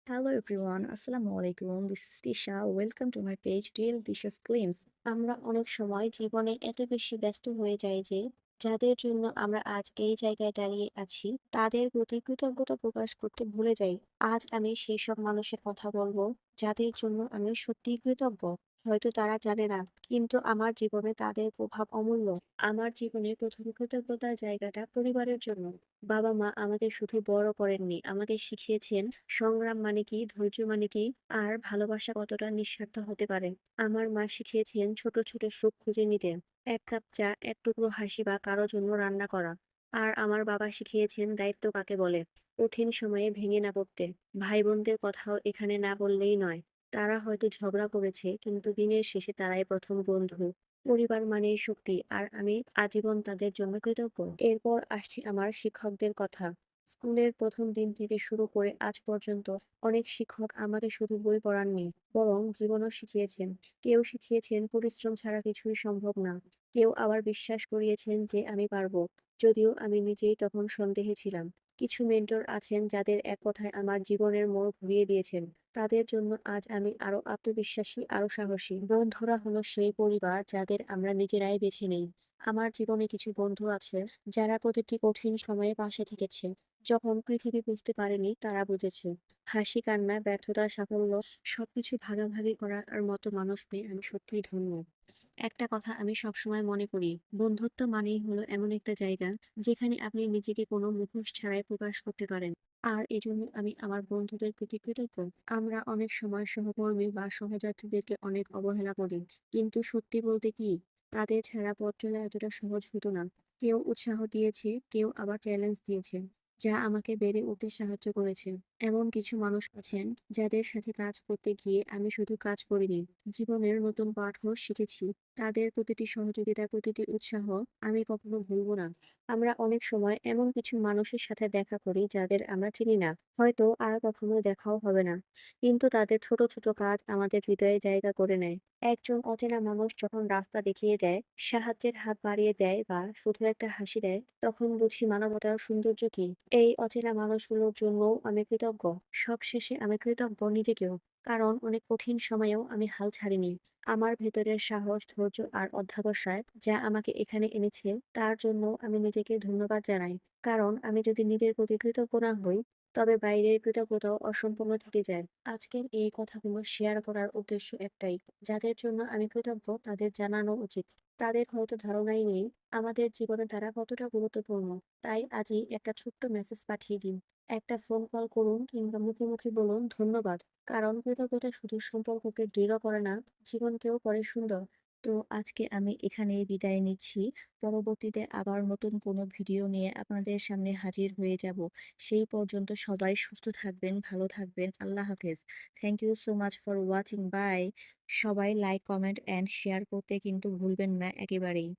Hello everyone, Assalamu alaikum. This is Tisha. Welcome to my page Daily Dishes Claims. আমরা অনেক সময় জীবনে এত বেশি ব্যস্ত হয়ে যাই যে যাদের জন্য আমরা আজ এই জায়গায় দাঁড়িয়ে আছি তাদের প্রতি কৃতজ্ঞতা প্রকাশ করতে ভুলে যাই। আজ আমি সেই সব মানুষের কথা বলবো যাদের জন্য আমি সত্যিই কৃতজ্ঞ। হয়তো তারা জানে না, কিন্তু আমার জীবনে তাদের প্রভাব অমূল্য। আমার জীবনে প্রথম কৃতজ্ঞতার জায়গাটা পরিবারের জন্য। বাবা-মা আমাকে শুধু বড় করেননি, আমাকে শিখিয়েছেন সংগ্রাম মানে কি, ধৈর্য মানে কি, আর ভালোবাসা কতটা নিঃস্বার্থ হতে পারে। আমার মা শিখিয়েছেন ছোট ছোট সুখ খুঁজে নিতে, এক কাপ চা, এক টুকরো হাসি বা কারো জন্য রান্না করা। আর আমার বাবা শিখিয়েছেন দায়িত্ব কাকে বলে, কঠিন সময়ে ভেঙে না পড়তে। ভাই বোনদের কথাও এখানে না বললেই নয়। তারা হয়তো ঝগড়া করেছে, কিন্তু দিনের শেষে তারাই প্রথম বন্ধু। পরিবার মানেই শক্তি, আর আমি আজীবন তাদের জন্য কৃতজ্ঞ। এরপর আসছি আমার শিক্ষকদের কথা। স্কুলের প্রথম দিন থেকে শুরু করে আজ পর্যন্ত অনেক শিক্ষক আমাকে শুধু বই পড়াননি, বরং জীবনও শিখিয়েছেন। কেউ শিখিয়েছেন পরিশ্রম ছাড়া কিছুই সম্ভব না, কেউ আবার বিশ্বাস করিয়েছেন যে আমি পারবো, যদিও আমি নিজেই তখন সন্দেহে ছিলাম। কিছু মেন্টর আছেন যাদের এক কথায় আমার জীবনের মোড় ঘুরিয়ে দিয়েছেন। তাদের জন্য আজ আমি আরো আত্মবিশ্বাসী, আরো সাহসী। বন্ধুরা হলো সেই পরিবার যাদের আমরা নিজেরাই বেছে নেই। আমার জীবনে কিছু বন্ধু আছে যারা প্রতিটি কঠিন সময়ে পাশে থেকেছে। যখন পৃথিবী বুঝতে পারেনি, তারা বুঝেছে। হাসি, কান্না, ব্যর্থতা, সাফল্য সবকিছু ভাগাভাগি করার মতো মানুষ পেয়ে আমি সত্যিই ধন্য। একটা কথা আমি সবসময় মনে করি, বন্ধুত্ব মানেই হলো এমন একটা জায়গা যেখানে আপনি নিজেকে কোনো মুখোশ ছাড়াই প্রকাশ করতে পারেন। আর এজন্য আমি আমার বন্ধুদের প্রতি কৃতজ্ঞ। আমরা অনেক সময় সহকর্মী বা সহযাত্রীদেরকে অনেক অবহেলা করি, কিন্তু সত্যি বলতে কি, তাদের ছাড়া পথ চলা এতটা সহজ হতো না। কেউ উৎসাহ দিয়েছে, কেউ আবার চ্যালেঞ্জ দিয়েছে, যা আমাকে বেড়ে উঠতে সাহায্য করেছে। এমন কিছু মানুষ আছেন যাদের সাথে কাজ করতে গিয়ে আমি শুধু কাজ করিনি, জীবনের নতুন পাঠও শিখেছি। তাদের প্রতিটি সহযোগিতা, প্রতিটি উৎসাহ আমি কখনো ভুলবো না। আমরা অনেক সময় এমন কিছু মানুষের সাথে দেখা করি যাদের আমরা চিনি না, হয়তো আর কখনো দেখাও হবে না, কিন্তু তাদের ছোট ছোট কাজ আমাদের হৃদয়ে জায়গা করে নেয়। একজন অচেনা মানুষ যখন রাস্তা দেখিয়ে দেয়, সাহায্যের হাত বাড়িয়ে দেয় বা শুধু একটা হাসি দেয়, তখন বুঝি মানবতার সৌন্দর্য কি। এই অচেনা মানুষগুলোর জন্যও আমি কৃতজ্ঞ। সবশেষে আমি কৃতজ্ঞ নিজেকেও, কারণ অনেক কঠিন সময়েও আমি হাল ছাড়িনি। আমার ভেতরের সাহস, ধৈর্য আর অধ্যবসায় যা আমাকে এখানে এনেছে, তার জন্য আমি নিজেকে ধন্যবাদ জানাই। কারণ আমি যদি নিজের প্রতি কৃতজ্ঞ না হই, তবে বাইরের কৃতজ্ঞতাও অসম্পূর্ণ থেকে যায়। আজকের এই কথাগুলো শেয়ার করার উদ্দেশ্য একটাই, যাদের জন্য আমি কৃতজ্ঞ তাদের জানানো উচিত। তাদের হয়তো ধারণাই নেই আমাদের জীবনে তারা কতটা গুরুত্বপূর্ণ। তাই আজই একটা ছোট্ট মেসেজ পাঠিয়ে দিন, একটা ফোন কল করুন, কিংবা মুখে মুখে বলুন ধন্যবাদ। কারণ কৃতজ্ঞতা শুধু সম্পর্ককে দৃঢ় করে না, জীবনকেও করে সুন্দর। তো আজকে আমি এখানেই বিদায় নিচ্ছি। পরবর্তীতে আবার নতুন কোনো ভিডিও নিয়ে আপনাদের সামনে হাজির হয়ে যাব। সেই পর্যন্ত সবাই সুস্থ থাকবেন, ভালো থাকবেন। আল্লাহ হাফেজ। Thank you so much for watching. Bye. সবাই লাইক, কমেন্ট অ্যান্ড শেয়ার করতে কিন্তু ভুলবেন না একেবারেই।